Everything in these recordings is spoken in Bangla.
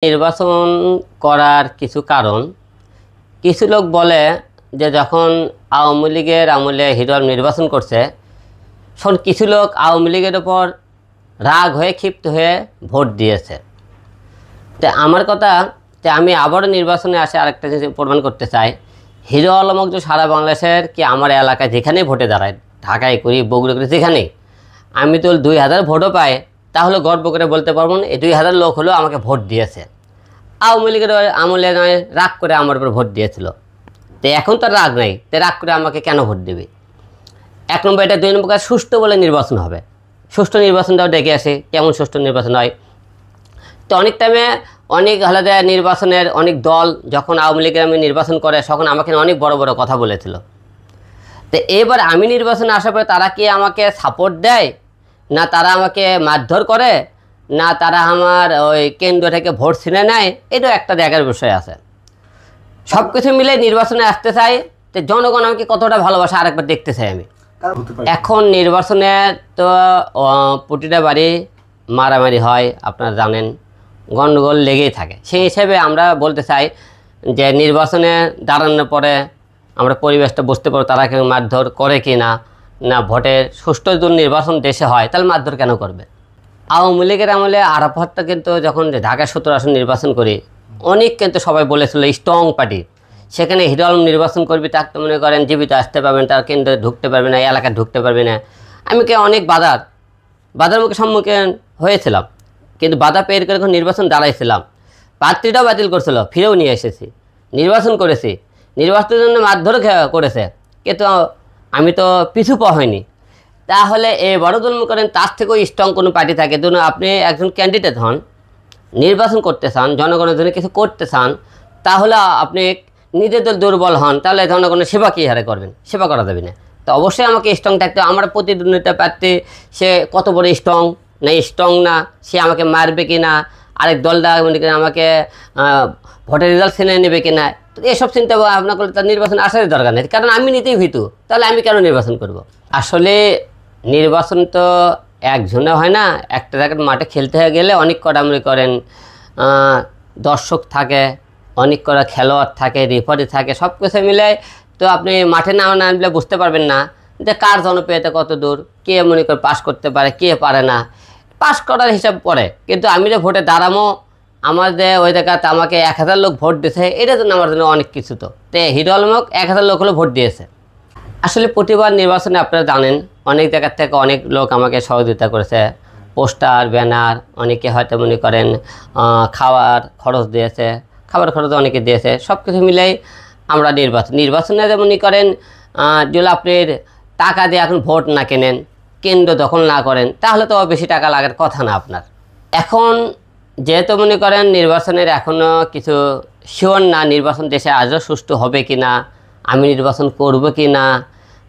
নির্বাচন করার কিছু কারণ, কিছু লোক বলে যে যখন আওয়ামী লীগের আমলে হিরো আলম নির্বাচন করছে, তখন কিছু লোক আওয়ামী লীগের ওপর রাগ হয়ে ক্ষিপ্ত হয়ে ভোট দিয়েছে। তো আমার কথা যে আমি আবারও নির্বাচনে আসে আরেকটা জিনিস প্রমাণ করতে চাই, হিরো আলমক যে সারা বাংলাদেশের কি আমার এলাকায় যেখানেই ভোটে দাঁড়ায়, ঢাকায় করি, বগুড়া করি, যেখানেই আমি তো 2000 ভোটও পাই, তাহলে গর্ব করে বলতে পারবো না এই 2000 লোক হলেও আমাকে ভোট দিয়েছে। আওয়ামী লীগের আমলে নয় রাগ করে আমার উপর ভোট দিয়েছিল, তো এখন তো রাগ নাই, তো রাগ করে আমাকে কেন ভোট দেবে? 1 নম্বর এটা। 2 নম্বর, সুষ্ঠু বলে নির্বাচন হবে। সুষ্ঠু নির্বাচনটাও ডেকে আসে, কেমন সুষ্ঠু নির্বাচন হয়? তো অনেক টাইমে অনেক আলাদা নির্বাচনের অনেক দল যখন আওয়ামী লীগের আমি নির্বাচন করে তখন আমাকে অনেক বড় বড় কথা বলেছিল। তো এবার আমি নির্বাচনে আসার পরে তারা কি আমাকে সাপোর্ট দেয়, না তারা আমাকে মারধর করে, না তারা আমার ওই কেন্দ্র থেকে ভোট ছিনে নেয়, এটাও একটা দেখার বিষয় আছে। সব কিছু মিলে নির্বাচনে আসতে চাই, তো জনগণ আমাকে কতটা ভালোবাসে আরেকবার দেখতে চাই আমি। এখন নির্বাচনে তো প্রতিটা বাড়ি মারামারি হয়, আপনারা জানেন, গণ্ডগোল লেগেই থাকে। সেই হিসেবে আমরা বলতে চাই যে নির্বাচনে দাঁড়ানোর পরে আমরা পরিবেশটা বুঝতে পারবো তারা কেউ মারধর করে কি না, না ভোটের সুষ্ঠু যদি নির্বাচন দেশে হয় তাহলে মারধর কেন করবে? আওয়ামী লীগের আমলে আরাফাতটা কিন্তু যখন ঢাকা 17 আসন নির্বাচন করি, অনেক কিন্তু সবাই বলেছিল স্ট্রং পার্টি, সেখানে হিরো আলম নির্বাচন করবি তাকে মনে করেন জীবিত আসতে পারবেন, তার কেন্দ্রে ঢুকতে পারবে না, এলাকায় ঢুকতে পারবে না। আমি অনেক বাধার মুখে সম্মুখীন হয়েছিলাম, কিন্তু বাধা পেয়ে করে নির্বাচন দাঁড়াইছিলাম। প্রার্থীটাও বাতিল করছিল, ফিরেও নিয়ে এসেছি, নির্বাচন করেছি। নির্বাচনের জন্য মারধর করেছে, কিন্তু আমি তো পিছু পা হয়নি। তাহলে বড় মনে করেন তার থেকেও স্ট্রং কোনো পার্টি থাকে, ধরুন আপনি একজন ক্যান্ডিডেট হন, নির্বাচন করতে চান, জনগণের জন্য কিছু করতে চান, তাহলে আপনি নিজের দল দুর্বল হন, তাহলে জনগণের সেবা কী হারে করবেন? সেবা করা যাবে না। তো অবশ্যই আমাকে স্ট্রং থাকতে, আমার প্রতিদ্বন্দ্বিতা প্রার্থী সে কত বড় স্ট্রং না, সে আমাকে মারবে কি না, আরেক দলটা আমাকে ভোটের রেজাল্ট ছিনে নেবে কি না, তো এসব চিন্তা ভাবনা করলে তার নির্বাচন আসারই দরকার নেই, কারণ আমি নিতেই ভীতু। তাহলে আমি কেন নির্বাচন করব? আসলে নির্বাচন তো একজনে হয় না, একটা জায়গায় মাঠে খেলতে হয়ে গেলে অনেক কটা মনে করেন দর্শক থাকে, অনেক কটা খেলোয়াড় থাকে, রেফারি থাকে, সব কিছু মিলে তো আপনি মাঠে না আনলে বুঝতে পারবেন না যে কার জনপ্রিয়তা কত দূর, কে মনে করে পাস করতে পারে, কে পারে না। পাস করার হিসাব পড়ে, কিন্তু আমি যে ভোটে দাঁড়ামো, আমাদের ওই জায়গাতে আমাকে 1000 লোক ভোট দিয়েছে, এটার জন্য আমার জন্য অনেক কিছু। তো হিরো আলমক 1000 লোক হলো ভোট দিয়েছে। আসলে প্রতিবার নির্বাচনে আপনারা জানেন অনেক জায়গার থেকে অনেক লোক আমাকে সহযোগিতা করেছে, পোস্টার, ব্যানার, অনেকে হয়তো মনে করেন খাওয়ার খরচ দিয়েছে, খাবার খরচ অনেকে দিয়েছে। সব কিছু মিলেই আমরা নির্বাচনে মনে করেন যদি আপনি টাকা দিয়ে এখন ভোট না কেনেন, কেন্দ্র দখল না করেন, তাহলে তো বেশি টাকা লাগার কথা না আপনার। এখন যেহেতু মনে করেন নির্বাচনের এখনও কিছু শিওর না, নির্বাচন দেশে আজও সুষ্ঠু হবে কি না, আমি নির্বাচন করব কি না,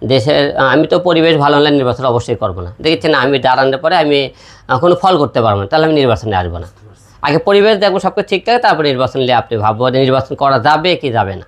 দেশের আমি তো পরিবেশ ভালো হলে নির্বাচন অবশ্যই করবো না। দেখেছেন আমি দাঁড়ানোর পরে আমি কোনো ফল করতে পারবো না, তাহলে আমি নির্বাচনে আসবো না। আগে পরিবেশ দেখবো সব কিছু ঠিক থাকে, তারপরে নির্বাচন নিয়ে আপনি ভাববো নির্বাচন করা যাবে কি যাবে না।